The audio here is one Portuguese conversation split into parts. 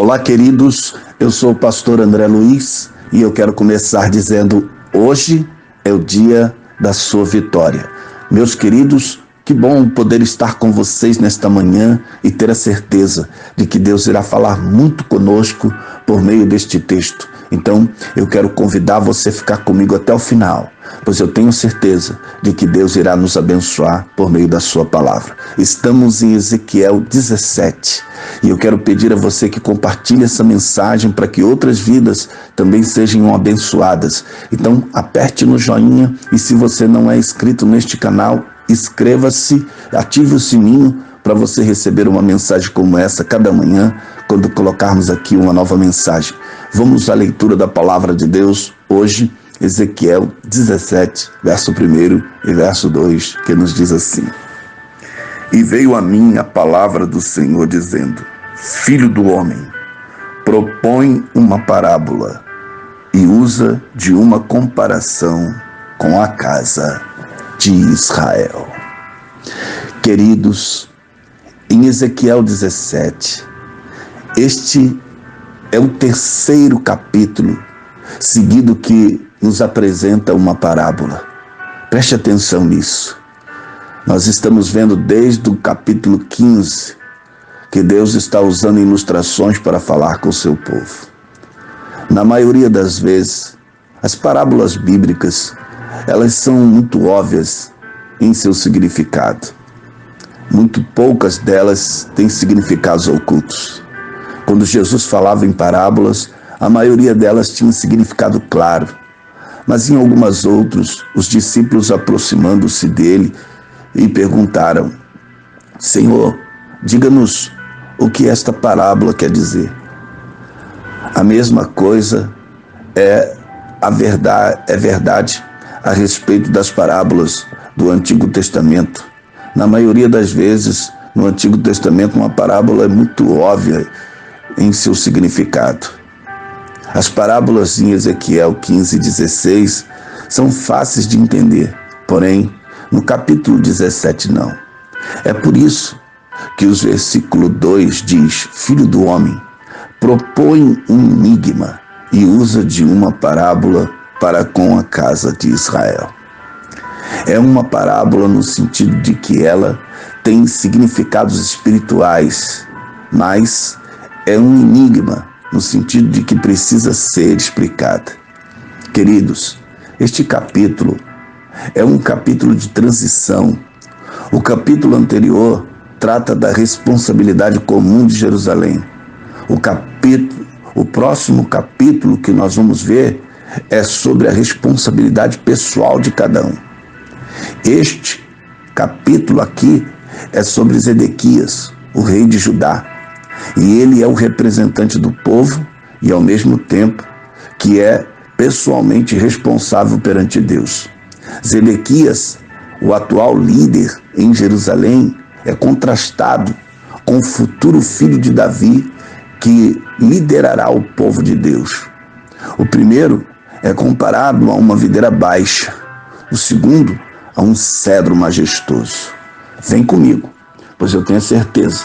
Olá, queridos, eu sou o pastor André Luiz e eu quero começar dizendo: hoje é o dia da sua vitória. Meus queridos, que bom poder estar com vocês nesta manhã e ter a certeza de que Deus irá falar muito conosco por meio deste texto. Então, eu quero convidar você a ficar comigo até o final, pois eu tenho certeza de que Deus irá nos abençoar por meio da sua palavra. Estamos em Ezequiel 17 e eu quero pedir a você que compartilhe essa mensagem para que outras vidas também sejam abençoadas. Então, aperte no joinha e se você não é inscrito neste canal, inscreva-se, ative o sininho para você receber uma mensagem como essa cada manhã, quando colocarmos aqui uma nova mensagem. Vamos à leitura da palavra de Deus hoje, Ezequiel 17, verso 1 e verso 2, que nos diz assim: E veio a mim a palavra do Senhor dizendo: Filho do homem, propõe uma parábola e usa de uma comparação com a casa de Israel. Queridos, em Ezequiel 17, este é o terceiro capítulo seguido que nos apresenta uma parábola. Preste atenção nisso. Nós estamos vendo desde o capítulo 15 que Deus está usando ilustrações para falar com o seu povo. Na maioria das vezes, as parábolas bíblicas, elas são muito óbvias em seu significado. Muito poucas delas têm significados ocultos. Quando Jesus falava em parábolas, a maioria delas tinha significado claro, mas em algumas outras, os discípulos aproximando-se dele e perguntaram: Senhor, diga-nos o que esta parábola quer dizer. A mesma coisa é verdade a respeito das parábolas do Antigo Testamento. Na maioria das vezes, no Antigo Testamento, uma parábola é muito óbvia em seu significado. As parábolas em Ezequiel 15 e 16 são fáceis de entender, porém, no capítulo 17 não. É por isso que o versículo 2 diz: Filho do homem, propõe um enigma e usa de uma parábola para com a casa de Israel. É uma parábola no sentido de que ela tem significados espirituais, mas é um enigma no sentido de que precisa ser explicada. Queridos, este capítulo é um capítulo de transição. O capítulo anterior trata da responsabilidade comum de Jerusalém. O próximo capítulo que nós vamos ver é sobre a responsabilidade pessoal de cada um. Este capítulo aqui é sobre Zedequias, o rei de Judá. E ele é o representante do povo e, ao mesmo tempo, que é pessoalmente responsável perante Deus. Zedequias, o atual líder em Jerusalém, é contrastado com o futuro filho de Davi, que liderará o povo de Deus. O primeiro é comparado a uma videira baixa, o segundo a um cedro majestoso. Vem comigo, pois eu tenho certeza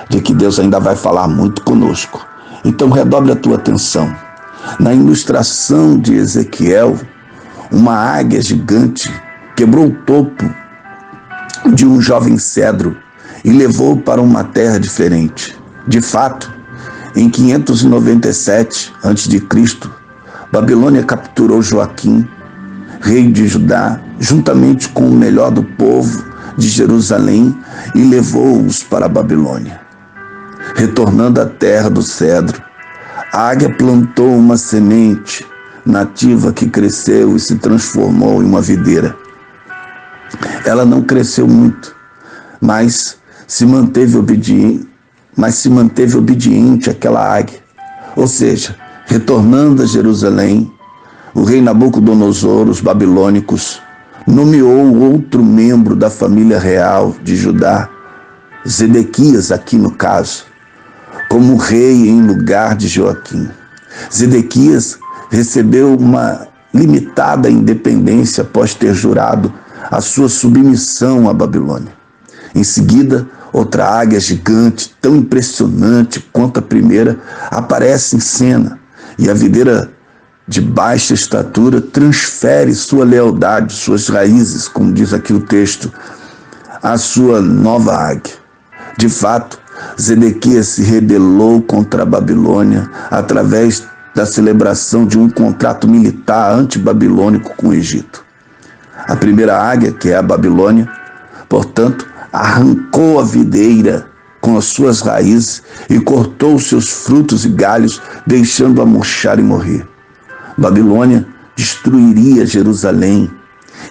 de que Deus ainda vai falar muito conosco. Então redobre a tua atenção. Na ilustração de Ezequiel, uma águia gigante quebrou o topo de um jovem cedro e levou para uma terra diferente. De fato, em 597 a.C., Babilônia capturou Joaquim, rei de Judá, juntamente com o melhor do povo de Jerusalém, e levou-os para a Babilônia. Retornando à terra do cedro, a águia plantou uma semente nativa que cresceu e se transformou em uma videira. Ela não cresceu muito, mas se manteve obediente àquela águia. Ou seja, retornando a Jerusalém, o rei Nabucodonosor, os babilônicos, nomeou outro membro da família real de Judá, Zedequias, aqui no caso, como rei em lugar de Joaquim. Zedequias recebeu uma limitada independência após ter jurado a sua submissão à Babilônia. Em seguida, Outra águia gigante, tão impressionante quanto a primeira, aparece em cena, e a videira de baixa estatura transfere sua lealdade, suas raízes, como diz aqui o texto, à sua nova águia. De fato, Zedequias se rebelou contra a Babilônia através da celebração de um contrato militar antibabilônico com o Egito. A primeira águia, que é a Babilônia, portanto, arrancou a videira com as suas raízes e cortou os seus frutos e galhos, deixando-a murchar e morrer. Babilônia destruiria Jerusalém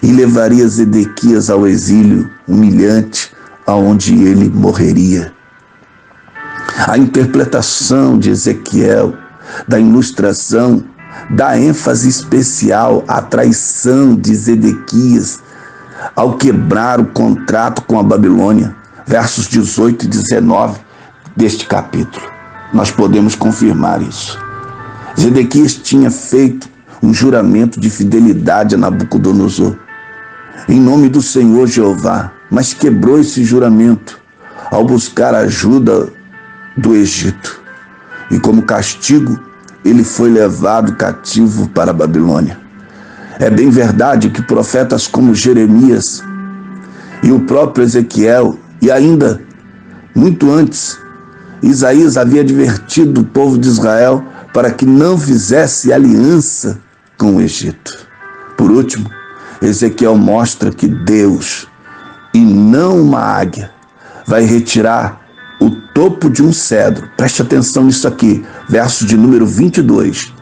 e levaria Zedequias ao exílio humilhante, aonde ele morreria. A interpretação de Ezequiel, da ilustração, dá ênfase especial à traição de Zedequias ao quebrar o contrato com a Babilônia, versos 18 e 19 deste capítulo. Nós podemos confirmar isso. Zedequias tinha feito um juramento de fidelidade a Nabucodonosor, em nome do Senhor Jeová, mas quebrou esse juramento ao buscar ajuda do Egito. E como castigo, ele foi levado cativo para a Babilônia. É bem verdade que profetas como Jeremias e o próprio Ezequiel, e ainda muito antes, Isaías havia advertido o povo de Israel para que não fizesse aliança com o Egito. Por último, Ezequiel mostra que Deus, e não uma águia, vai retirar o topo de um cedro. Preste atenção nisso aqui, verso de número 22.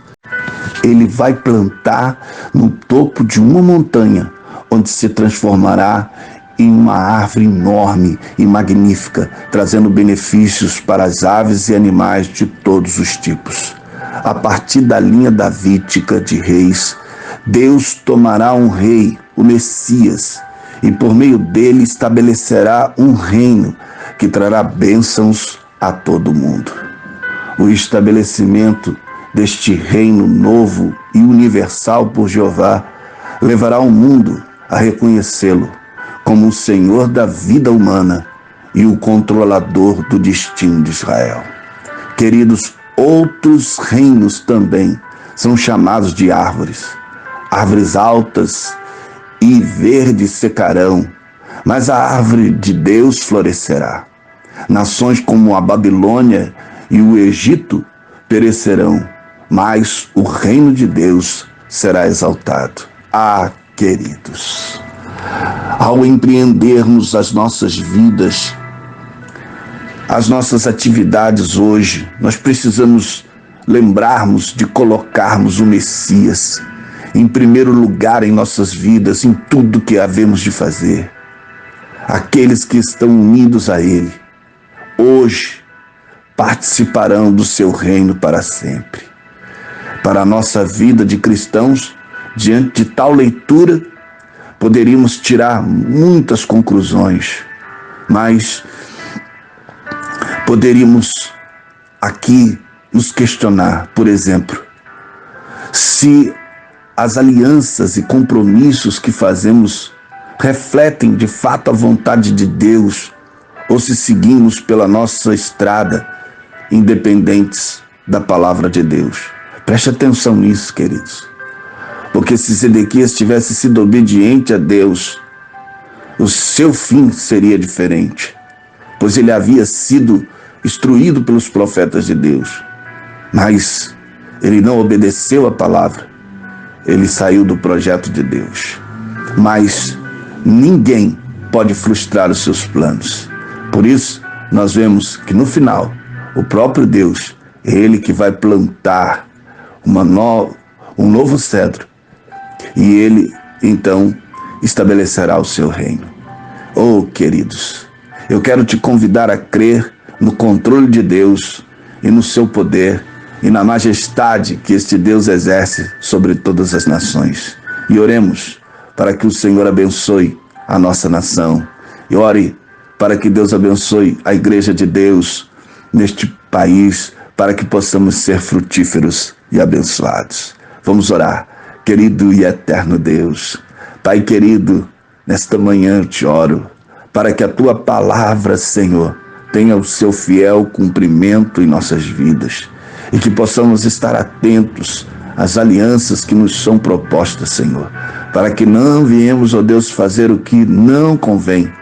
Ele vai plantar no topo de uma montanha, onde se transformará em uma árvore enorme e magnífica, trazendo benefícios para as aves e animais de todos os tipos. A partir da linha davídica de reis, Deus tomará um rei, o Messias, e por meio dele estabelecerá um reino que trará bênçãos a todo mundo. O estabelecimento deste reino novo e universal por Jeová levará o mundo a reconhecê-lo como o Senhor da vida humana e o controlador do destino de Israel. Queridos, outros reinos também são chamados de árvores. Árvores altas e verdes secarão, mas a árvore de Deus florescerá. Nações como a Babilônia e o Egito perecerão, mas o reino de Deus será exaltado. Ah, queridos, ao empreendermos as nossas vidas, as nossas atividades hoje, nós precisamos lembrarmos de colocarmos o Messias em primeiro lugar em nossas vidas, em tudo que havemos de fazer. Aqueles que estão unidos a Ele, hoje, participarão do seu reino para sempre. Para a nossa vida de cristãos, diante de tal leitura, poderíamos tirar muitas conclusões, mas poderíamos aqui nos questionar, por exemplo, se as alianças e compromissos que fazemos refletem de fato a vontade de Deus, ou se seguimos pela nossa estrada, independentes da palavra de Deus. Preste atenção nisso, queridos. Porque se Zedequias tivesse sido obediente a Deus, o seu fim seria diferente, pois ele havia sido instruído pelos profetas de Deus. Mas ele não obedeceu a palavra. Ele saiu do projeto de Deus. Mas ninguém pode frustrar os seus planos. Por isso, nós vemos que no final, o próprio Deus, é Ele que vai plantar um novo cedro. E Ele, então, estabelecerá o seu reino. Oh, queridos, eu quero te convidar a crer no controle de Deus e no seu poder e na majestade que este Deus exerce sobre todas as nações. E oremos para que o Senhor abençoe a nossa nação. E ore para que Deus abençoe a Igreja de Deus neste país, para que possamos ser frutíferos e abençoados. Vamos orar. Querido e eterno Deus, Pai querido, nesta manhã eu te oro para que a tua palavra, Senhor, tenha o seu fiel cumprimento em nossas vidas e que possamos estar atentos às alianças que nos são propostas, Senhor, para que não viemos, ó Deus, fazer o que não convém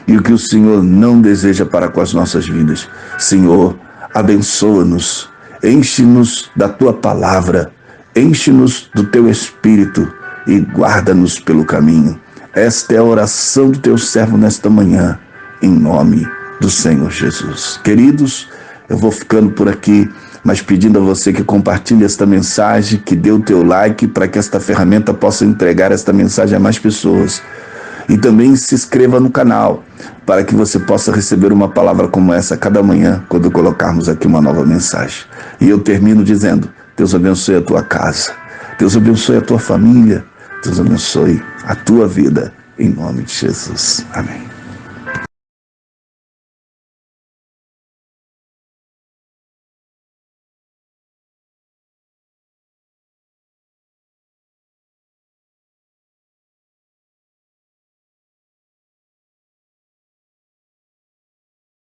e o que o Senhor não deseja para com as nossas vidas. Senhor, abençoa-nos, enche-nos da tua palavra, enche-nos do teu Espírito e guarda-nos pelo caminho. Esta é a oração do teu servo nesta manhã, em nome do Senhor Jesus. Queridos, eu vou ficando por aqui, mas pedindo a você que compartilhe esta mensagem, que dê o teu like para que esta ferramenta possa entregar esta mensagem a mais pessoas. E também se inscreva no canal, para que você possa receber uma palavra como essa cada manhã, quando colocarmos aqui uma nova mensagem. E eu termino dizendo, Deus abençoe a tua casa, Deus abençoe a tua família, Deus abençoe a tua vida, em nome de Jesus. Amém.